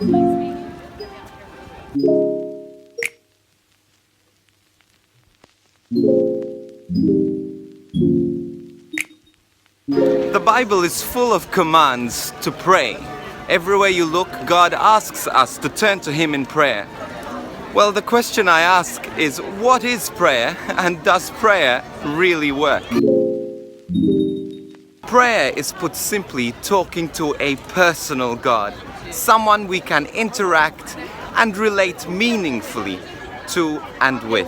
The Bible is full of commands to pray. Everywhere you look, God asks us to turn to Him in prayer. Well, the question I ask is, what is prayer, and does prayer really work? Prayer is, put simply, talking to a personal God, someone we can interact and relate meaningfully to and with.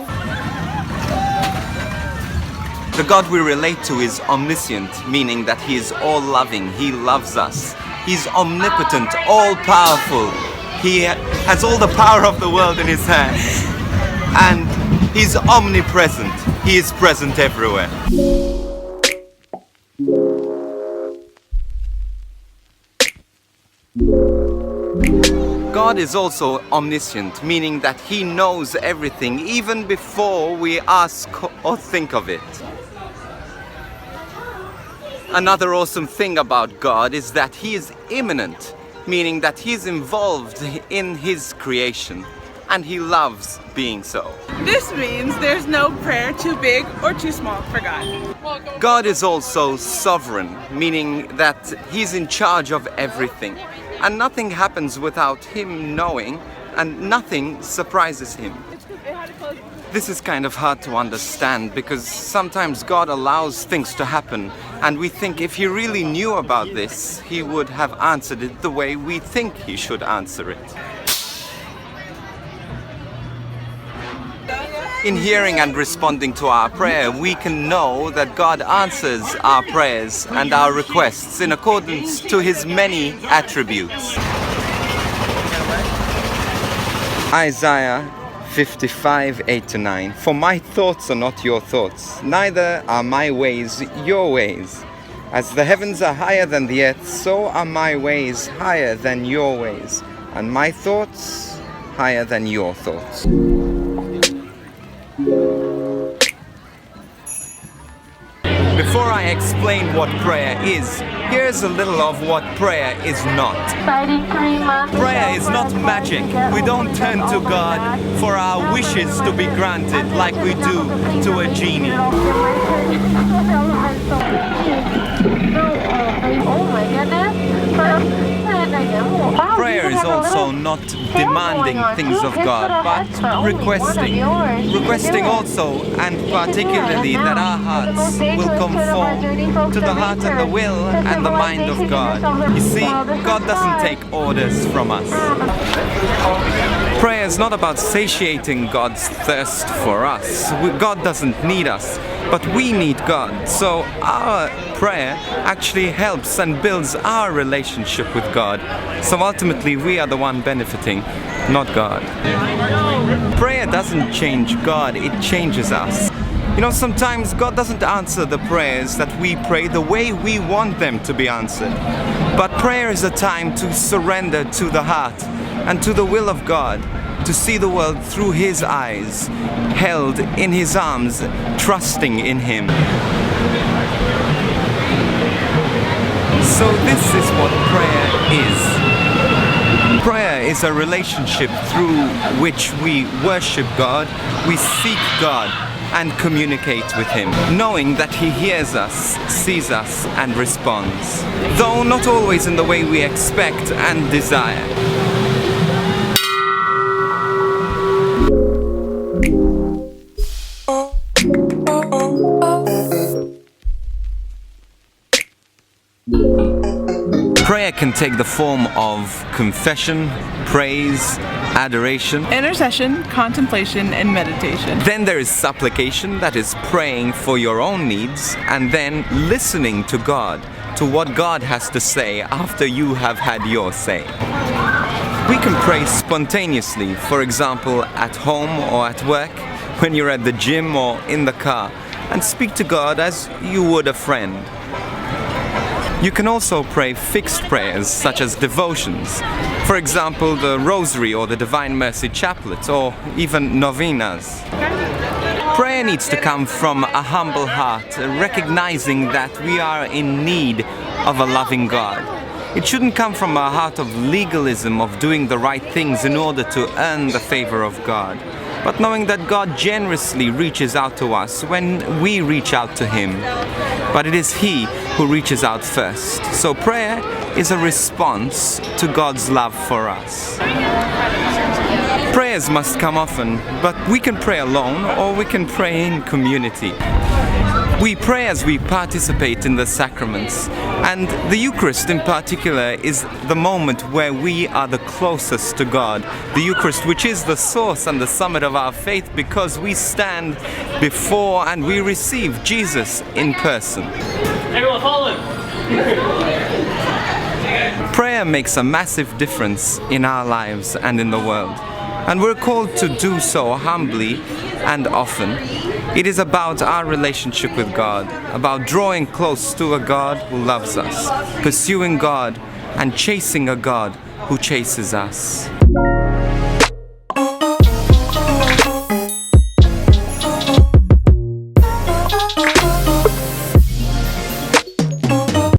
The God we relate to is omniscient, meaning that He is all-loving, He loves us. He's omnipotent, all-powerful. He has all the power of the world in His hands. And He's omnipresent. He is present everywhere. God is also omniscient, meaning that He knows everything even before we ask or think of it. Another awesome thing about God is that He is immanent, meaning that He is involved in His creation, and He loves being so. This means there's no prayer too big or too small for God. God is also sovereign, meaning that He's in charge of everything, and nothing happens without Him knowing, and nothing surprises Him. This is kind of hard to understand because sometimes God allows things to happen and we think if He really knew about this, He would have answered it the way we think He should answer it. In hearing and responding to our prayer, we can know that God answers our prayers and our requests in accordance to His many attributes. Isaiah 55:8-9. For my thoughts are not your thoughts, neither are my ways your ways. As the heavens are higher than the earth, so are my ways higher than your ways, and my thoughts higher than your thoughts. Before I explain what prayer is, here's a little of what prayer is not. Prayer is not magic. We don't turn to God for our wishes to be granted like we do to a genie. Prayer is also not demanding things of God, but requesting. Requesting also, and particularly, that our hearts will conform to the heart and the will and the mind of God. You see, God doesn't take orders from us. Prayer is not about satiating God's thirst for us. God doesn't need us, but we need God. So our prayer actually helps and builds our relationship with God. So ultimately we are the one benefiting, not God. Prayer doesn't change God, it changes us. You know, sometimes God doesn't answer the prayers that we pray the way we want them to be answered. But prayer is a time to surrender to the heart and to the will of God, to see the world through His eyes, held in His arms, trusting in Him. So this is what prayer is. Prayer is a relationship through which we worship God, we seek God, and communicate with Him, knowing that He hears us, sees us, and responds, though not always in the way we expect and desire. Prayer can take the form of confession, praise, adoration, Intercession, contemplation, and meditation. Then there is supplication, that is praying for your own needs, and then listening to God, to what God has to say after you have had your say. We can pray spontaneously, for example, at home or at work, when you're at the gym or in the car, and speak to God as you would a friend. You can also pray fixed prayers, such as devotions. For example, the Rosary or the Divine Mercy Chaplet, or even novenas. Prayer needs to come from a humble heart, recognizing that we are in need of a loving God. It shouldn't come from a heart of legalism, of doing the right things in order to earn the favor of God, but knowing that God generously reaches out to us when we reach out to Him. But it is He who reaches out first. So prayer is a response to God's love for us. Prayers must come often, but we can pray alone or we can pray in community. We pray as we participate in the sacraments, and the Eucharist in particular is the moment where we are the closest to God. The Eucharist, which is the source and the summit of our faith, because we stand before and we receive Jesus in person. Everyone follow him. Prayer makes a massive difference in our lives and in the world, and we're called to do so humbly and often. It is about our relationship with God, about drawing close to a God who loves us, pursuing God, and chasing a God who chases us.